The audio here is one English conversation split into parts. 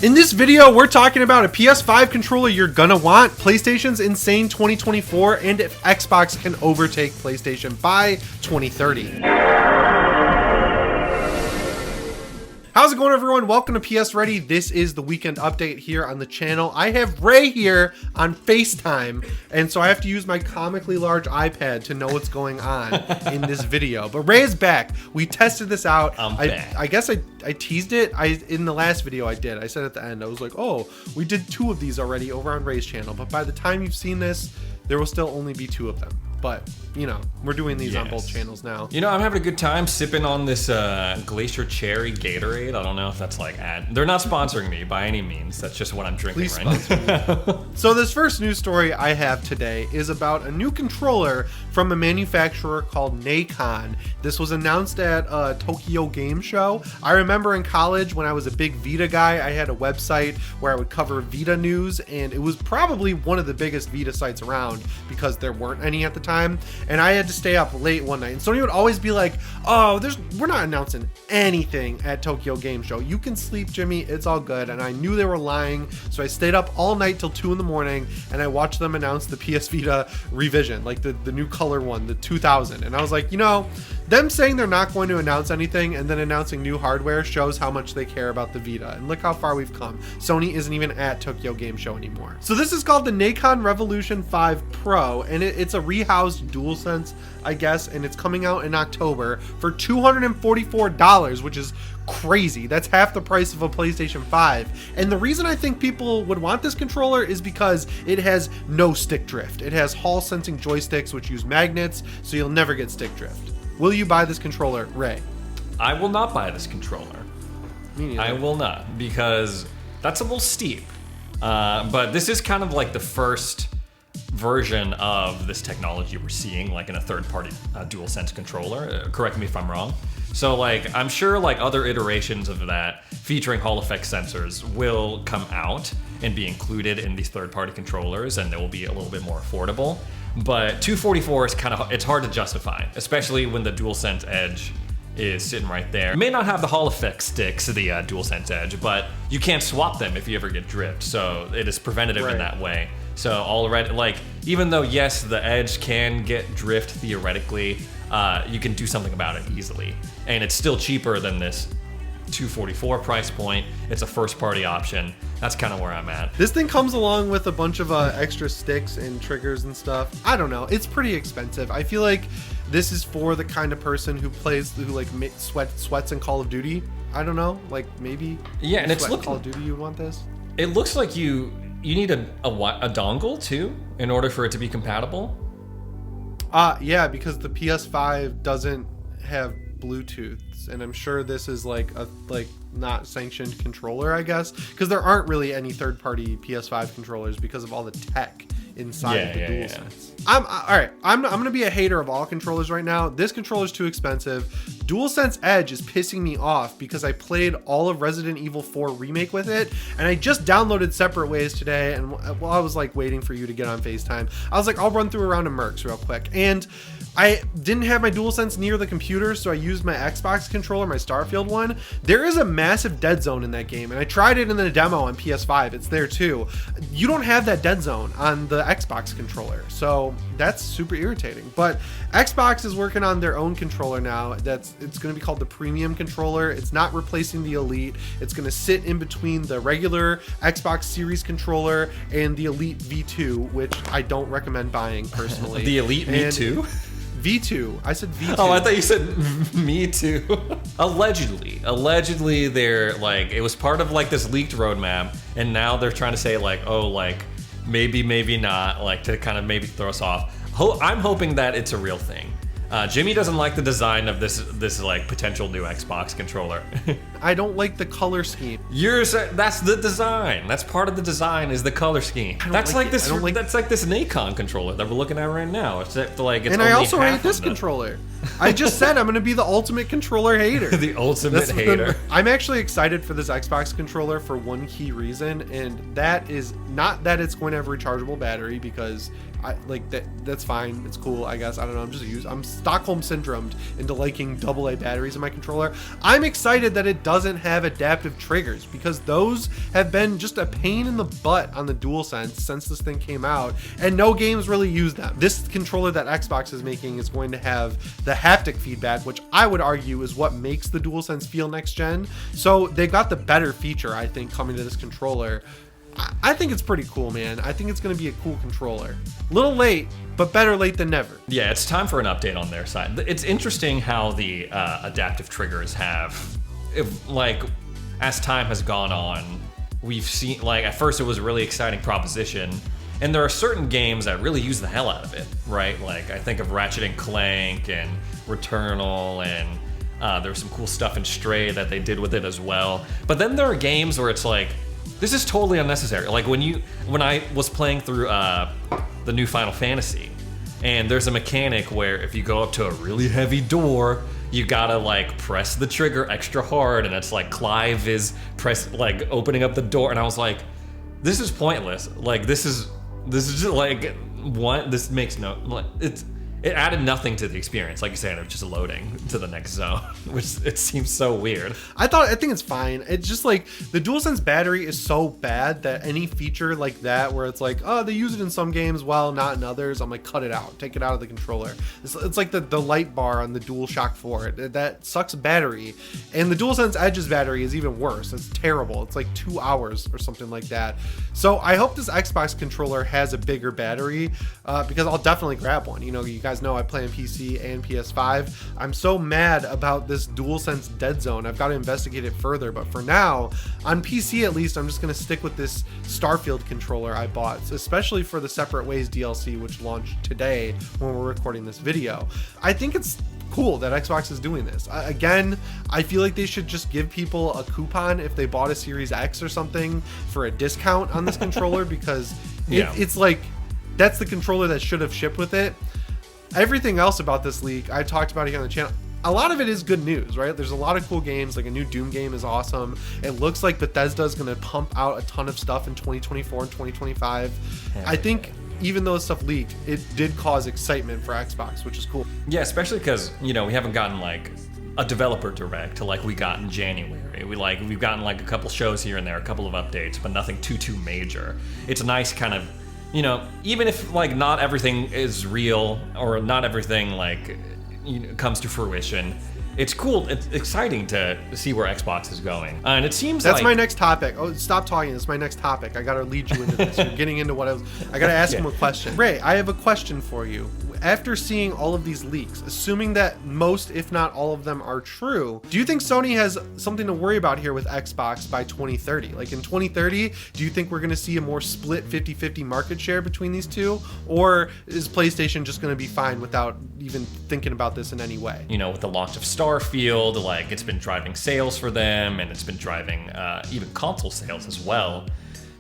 In this video, we're talking about a PS5 controller you're gonna want, PlayStation's insane 2024, and if Xbox can overtake PlayStation by 2030. How's it going, everyone? Welcome to PSReady. This is the weekend update here on the channel. I have Ray here on FaceTime, and so I have to use my comically large iPad to know what's going on in this video. But Ray is back. We tested this out. I guess I teased it. In the last video I did. I said at the end, I was like, oh, we did 2 of these already over on Ray's channel. But by the time you've seen this, there will still only be 2 of them. But, you know, we're doing these on both channels now. You know, I'm having a good time sipping on this Glacier Cherry Gatorade. I don't know if that's like they're not sponsoring me by any means. That's just what I'm drinking right now. So this first news story I have today is about a new controller from a manufacturer called Nacon. This was announced at a Tokyo Game Show. I remember in college when I was a big Vita guy, I had a website where I would cover Vita news, and it was probably one of the biggest Vita sites around because there weren't any at the time. And I had to stay up late one night, and Sony would always be like, oh, we're not announcing anything at Tokyo Game Show. You can sleep, Jimmy, it's all good. And I knew they were lying, so I stayed up all night till 2 in the morning, and I watched them announce the PS Vita revision, like the new color one, the 2000. And I was like, you know, them saying they're not going to announce anything and then announcing new hardware shows how much they care about the Vita. And look how far we've come. Sony isn't even at Tokyo Game Show anymore. So this is called the Nacon Revolution 5 Pro, and it's a rehoused DualSense, I guess, and it's coming out in October for $244, which is crazy. That's half the price of a PlayStation 5. And the reason I think people would want this controller is because it has no stick drift. It has Hall sensing joysticks which use magnets, so you'll never get stick drift. Will you buy this controller, Ray? I will not buy this controller. Me neither. I will not, because that's a little steep. But this is kind of like the first version of this technology we're seeing, like in a third-party DualSense controller. Correct me if I'm wrong. So like, I'm sure like other iterations of that featuring Hall effect sensors will come out and be included in these third-party controllers, and they will be a little bit more affordable. But 244 is kind of, it's hard to justify, especially when the DualSense Edge is sitting right there. You may not have the Hall effect sticks, the DualSense Edge, but you can't swap them if you ever get drift, so it is preventative in that way. So already, like, even though yes, the Edge can get drift theoretically, you can do something about it easily, and it's still cheaper than this 244 price point. It's a first party option. That's kind of where I'm at. This thing comes along with a bunch of extra sticks and triggers and stuff. I don't know, it's pretty expensive. I feel like this is for the kind of person who like sweats in Call of Duty. I don't know, like maybe and it's looking Call of Duty, you would want this. It looks like you need a dongle too in order for it to be compatible. Yeah, because the PS5 doesn't have Bluetooth, and I'm sure this is like a not sanctioned controller, I guess, because there aren't really any third-party PS5 controllers because of all the tech inside of the DualSense. I'm gonna be a hater of all controllers right now. This controller is too expensive. DualSense Edge is pissing me off because I played all of Resident Evil 4 Remake with it, and I just downloaded Separate Ways today, and while I was like waiting for you to get on FaceTime, I was like, I'll run through a round of Mercs real quick. And I didn't have my DualSense near the computer, so I used my Xbox controller, my Starfield one. There is a massive dead zone in that game, and I tried it in the demo on PS5. It's there too. You don't have that dead zone on the Xbox controller, so that's super irritating. But Xbox is working on their own controller now. It's going to be called the Premium controller. It's not replacing the Elite. It's going to sit in between the regular Xbox Series controller and the Elite V2, which I don't recommend buying personally. The Elite V2? V2. I said V2. Oh, I thought you said me too. Allegedly, they're like, it was part of like this leaked roadmap, and now they're trying to say like, oh, like maybe not, like to kind of maybe throw us off. I'm hoping that it's a real thing. Jimmy doesn't like the design of this like potential new Xbox controller. I don't like the color scheme. That's the design. That's part of the design is the color scheme. That's like this Nacon controller that we're looking at right now. Except like it's. And I also hate this controller. I just said I'm going to be the ultimate controller hater. The ultimate hater. I'm actually excited for this Xbox controller for one key reason, and that is not that it's going to have a rechargeable battery, because I like that's fine. It's cool, I guess. I don't know. I'm Stockholm syndromed into liking AA batteries in my controller. I'm excited that it does doesn't have adaptive triggers, because those have been just a pain in the butt on the DualSense since this thing came out, and no games really use them. This controller that Xbox is making is going to have the haptic feedback, which I would argue is what makes the DualSense feel next gen. So they got the better feature, I think, coming to this controller. I think it's pretty cool, man. I think it's going to be a cool controller. A little late, but better late than never. Yeah, it's time for an update on their side. It's interesting how the adaptive triggers have, as time has gone on, we've seen, like, at first it was a really exciting proposition, and there are certain games that really use the hell out of it, right? Like, I think of Ratchet and Clank and Returnal, and there's some cool stuff in Stray that they did with it as well. But then there are games where it's like, this is totally unnecessary. Like when I was playing through the new Final Fantasy, and there's a mechanic where if you go up to a really heavy door, you gotta like press the trigger extra hard, and it's like Clive is opening up the door, and I was like, this is pointless. Like this is just like, what? This makes no, like, it added nothing to the experience, like you said, of just loading to the next zone, which it seems so weird. I think it's fine. It's just like the DualSense battery is so bad that any feature like that, where it's like, oh, they use it in some games, well, not in others, I'm like, cut it out, take it out of the controller. It's like the light bar on the DualShock 4. That sucks battery. And the DualSense Edge's battery is even worse. It's terrible. It's like 2 hours or something like that. So I hope this Xbox controller has a bigger battery, because I'll definitely grab one. You know, you guys know I play on PC and PS5. I'm so mad about this DualSense dead zone. I've got to investigate it further, but for now, on PC at least, I'm just going to stick with this Starfield controller I bought, especially for the Separate Ways DLC, which launched today when we're recording this video. I think it's cool that Xbox is doing this. Again, I feel like they should just give people a coupon if they bought a Series X or something for a discount on this controller, because it's like, that's the controller that should have shipped with it. Everything else about this leak, I talked about it here on the channel. A lot of it is good news, right? There's a lot of cool games, like a new Doom game is awesome. It looks like Bethesda is going to pump out a ton of stuff in 2024 and 2025. I think even though this stuff leaked, it did cause excitement for Xbox, which is cool. Yeah, especially because, you know, we haven't gotten like a developer direct like we got in January. We've gotten like a couple shows here and there, a couple of updates, but nothing too major. It's a nice kind of, you know, even if like not everything is real or not everything like, you know, comes to fruition, it's cool. It's exciting to see where Xbox is going. And it seems that's my next topic. Oh, stop talking. That's my next topic. I got to lead you into this. You're getting into what I got to ask him a question. Ray, I have a question for you. After seeing all of these leaks, assuming that most, if not all of them, are true, do you think Sony has something to worry about here with Xbox by 2030? Like in 2030, do you think we're going to see a more split 50-50 market share between these two? Or is PlayStation just going to be fine without even thinking about this in any way? You know, with the launch of Starfield, like it's been driving sales for them, and it's been driving even console sales as well.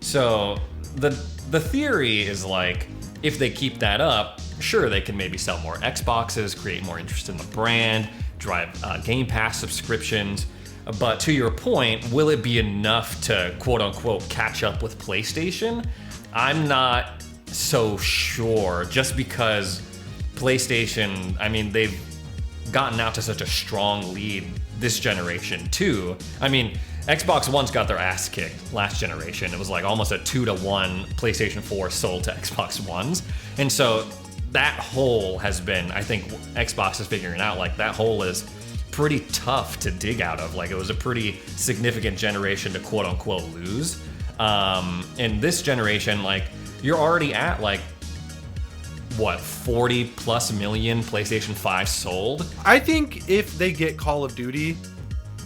So the theory is like, if they keep that up, sure, they can maybe sell more Xboxes, create more interest in the brand, drive Game Pass subscriptions. But to your point, will it be enough to quote unquote catch up with PlayStation? I'm not so sure, just because PlayStation, I mean, they've gotten out to such a strong lead this generation too. I mean, Xbox One's got their ass kicked last generation. It was like almost a 2-to-1 PlayStation 4 sold to Xbox Ones. And so that hole has been, I think Xbox is figuring out, like that hole is pretty tough to dig out of. Like it was a pretty significant generation to quote unquote lose. In this generation, like you're already at like, what, 40 plus million PlayStation 5 sold? I think if they get Call of Duty,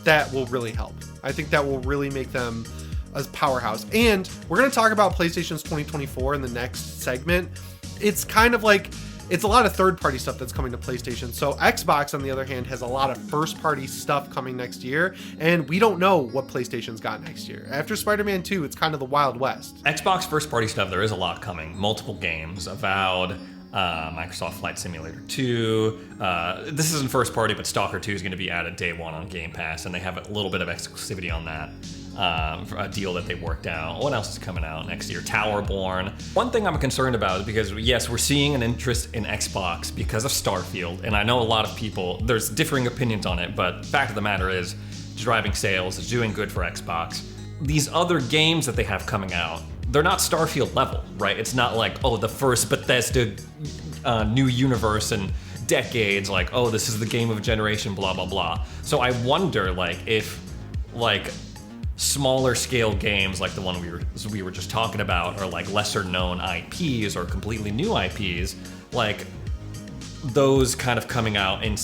that will really help. I think that will really make them a powerhouse. And we're going to talk about PlayStation's 2024 in the next segment. It's kind of like, it's a lot of third-party stuff that's coming to PlayStation. So Xbox, on the other hand, has a lot of first-party stuff coming next year, and we don't know what PlayStation's got next year. After Spider-Man 2, it's kind of the Wild West. Xbox first-party stuff, there is a lot coming. Multiple games, Avowed, Microsoft Flight Simulator 2. This isn't first party, but Stalker 2 is going to be added day one on Game Pass, and they have a little bit of exclusivity on that. A deal that they worked out. What else is coming out next year? Towerborn. One thing I'm concerned about is because, yes, we're seeing an interest in Xbox because of Starfield, and I know a lot of people, there's differing opinions on it, but fact of the matter is, driving sales. It's doing good for Xbox. These other games that they have coming out, they're not Starfield level, right? It's not like, oh, the first Bethesda new universe in decades, like, oh, this is the game of a generation, blah, blah, blah. So I wonder, like, if, like, smaller scale games like the one we were just talking about, or like lesser known IPs or completely new IPs, like those kind of coming out in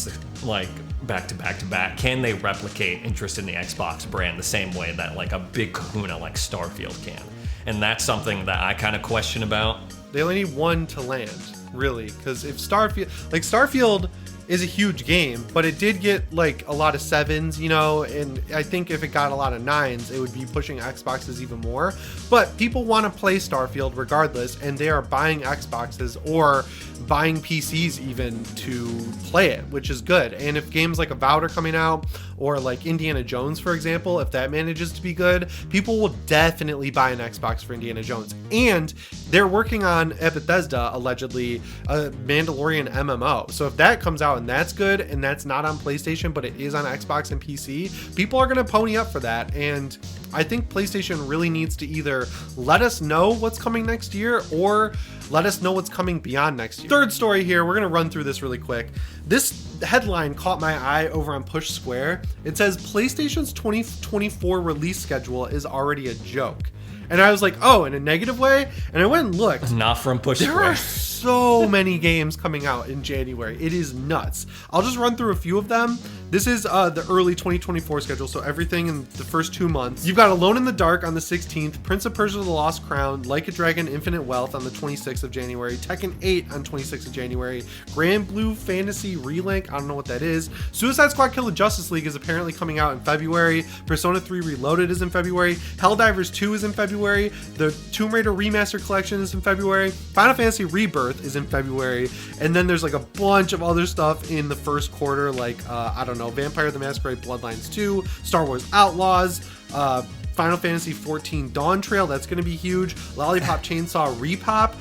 like back to back to back, can they replicate interest in the Xbox brand the same way that like a big kahuna like Starfield can? And that's something that I kind of question about. They only need one to land, really, because if Starfield is a huge game, but it did get like a lot of 7s, you know, and I think if it got a lot of 9s, it would be pushing Xboxes even more. But people want to play Starfield regardless, and they are buying Xboxes or buying PCs even to play it, which is good. And if games like Avowed are coming out, or like Indiana Jones, for example, if that manages to be good, people will definitely buy an Xbox for Indiana Jones. And they're working on, at Bethesda, allegedly, a Mandalorian MMO. So if that comes out and that's good, and that's not on PlayStation, but it is on Xbox and PC, people are going to pony up for that. And I think PlayStation really needs to either let us know what's coming next year or let us know what's coming beyond next year. Third story here, we're going to run through this really quick. This headline caught my eye over on Push Square. It says PlayStation's 2024 release schedule is already a joke. And I was like, oh, in a negative way? And I went and looked. Not from Push Square. There are so many games coming out in January. It is nuts. I'll just run through a few of them. This is the early 2024 schedule, so everything in the first 2 months. You've got Alone in the Dark on the 16th, Prince of Persia: The Lost Crown, Like a Dragon: Infinite Wealth on the 26th of January, Tekken 8 on 26th of January, Grand Blue Fantasy Relink, I don't know what that is. Suicide Squad Kill the Justice League is apparently coming out in February. Persona 3 Reloaded is in February. Helldivers 2 is in February. The Tomb Raider Remastered Collection is in February. Final Fantasy Rebirth is in February. And then there's like a bunch of other stuff in the first quarter, like, I don't know, Vampire the Masquerade Bloodlines 2, Star Wars Outlaws, Final Fantasy 14 Dawn Trail, that's going to be huge, Lollipop Chainsaw Repop,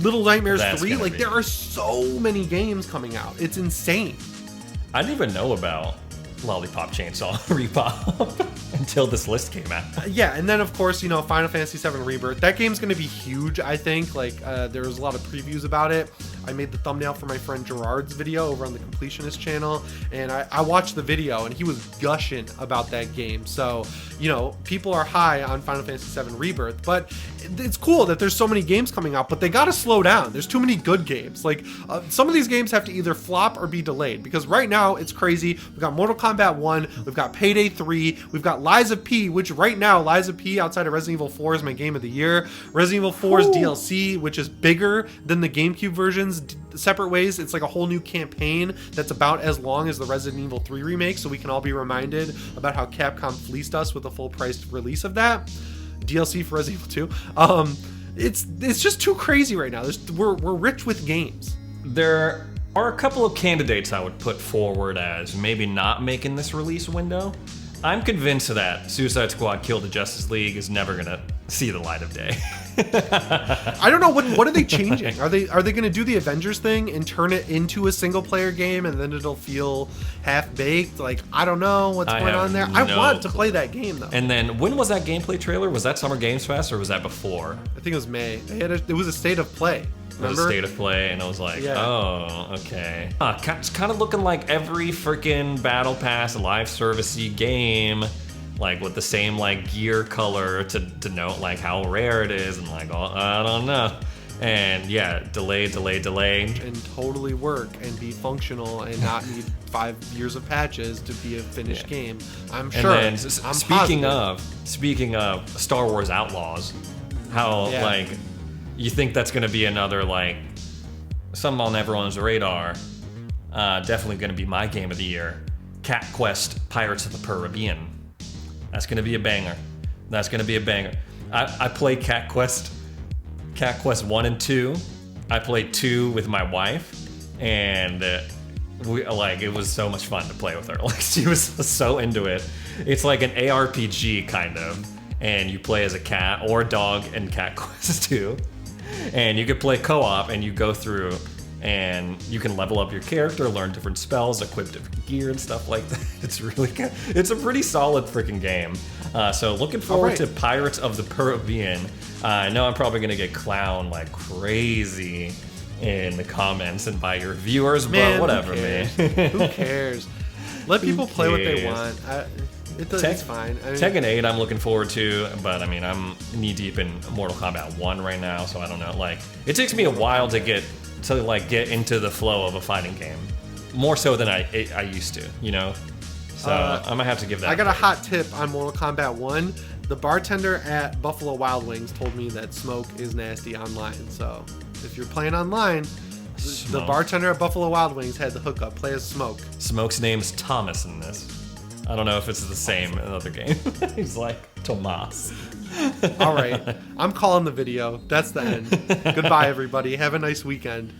Little Nightmares 3, like there are so many games coming out. It's insane. I didn't even know about Lollipop Chainsaw Repop until this list came out. Yeah, and then of course, you know, Final Fantasy 7 Rebirth. That game's going to be huge, I think. Like, there was a lot of previews about it. I made the thumbnail for my friend Gerard's video over on the Completionist channel, and I watched the video, and he was gushing about that game. So, you know, people are high on Final Fantasy 7 Rebirth, but it's cool that there's so many games coming out, but they got to slow down. There's too many good games. Like, some of these games have to either flop or be delayed, because right now it's crazy. We've got Mortal Kombat 1, we've got Payday 3, we've got Lies of P, which right now, Lies of P outside of Resident Evil 4 is my game of the year. Resident Evil 4's DLC, which is bigger than the GameCube versions, separate ways. It's like a whole new campaign that's about as long as the Resident Evil 3 remake, so we can all be reminded about how Capcom fleeced us with a full price release of that. DLC for Resident Evil 2. It's just too crazy right now. We're rich with games. There are a couple of candidates I would put forward as maybe not making this release window. I'm convinced that Suicide Squad Kill the Justice League is never gonna see the light of day. I don't know, what are they changing? Are they going to do the Avengers thing and turn it into a single player game, and then it'll feel half baked? Like, I don't know what's going on there. I want to play that game though. And then when was that gameplay trailer? Was that Summer Games Fest or was that before? I think it was May. It was a state of play. Remember? It was a state of play, and I was like, yeah. Oh, okay. It's kind of looking like every freaking Battle Pass live servicey game, like with the same like gear color to denote like how rare it is, and like, oh, I don't know. And yeah, delay. And totally work and be functional and not need 5 years of patches to be a finished game. I'm sure. And then speaking of Star Wars Outlaws, how like you think that's gonna be another like something on everyone's radar? Definitely gonna be my game of the year. Cat Quest Pirates of the Caribbean. That's gonna be a banger. I play Cat Quest 1 and 2. I played 2 with my wife, and it was so much fun to play with her. Like, she was so into it. It's like an ARPG kind of, and you play as a cat or a dog in Cat Quest 2, and you could play co-op, and you go through and you can level up your character, learn different spells, equip different gear and stuff like that. It's really good. It's a pretty solid freaking game. So looking forward to Pirates of the Caribbean. I know I'm probably gonna get clowned like crazy in the comments and by your viewers, but whatever, man. Who cares? Let people play what they want. It's fine. Tekken 8 I'm looking forward to, but I mean, I'm knee deep in Mortal Kombat 1 right now, so I don't know. Like, it takes me a while to get into the flow of a fighting game, more so than I used to, you know. So I'm gonna have to give that. I got a hot tip on Mortal Kombat 1. The bartender at Buffalo Wild Wings told me that smoke is nasty online. So if you're playing online, the bartender at Buffalo Wild Wings had the hookup. Play as Smoke. Smoke's name's Thomas in this. I don't know if it's the same in another game. He's like Tomas. All right. I'm calling the video. That's the end. Goodbye, everybody. Have a nice weekend.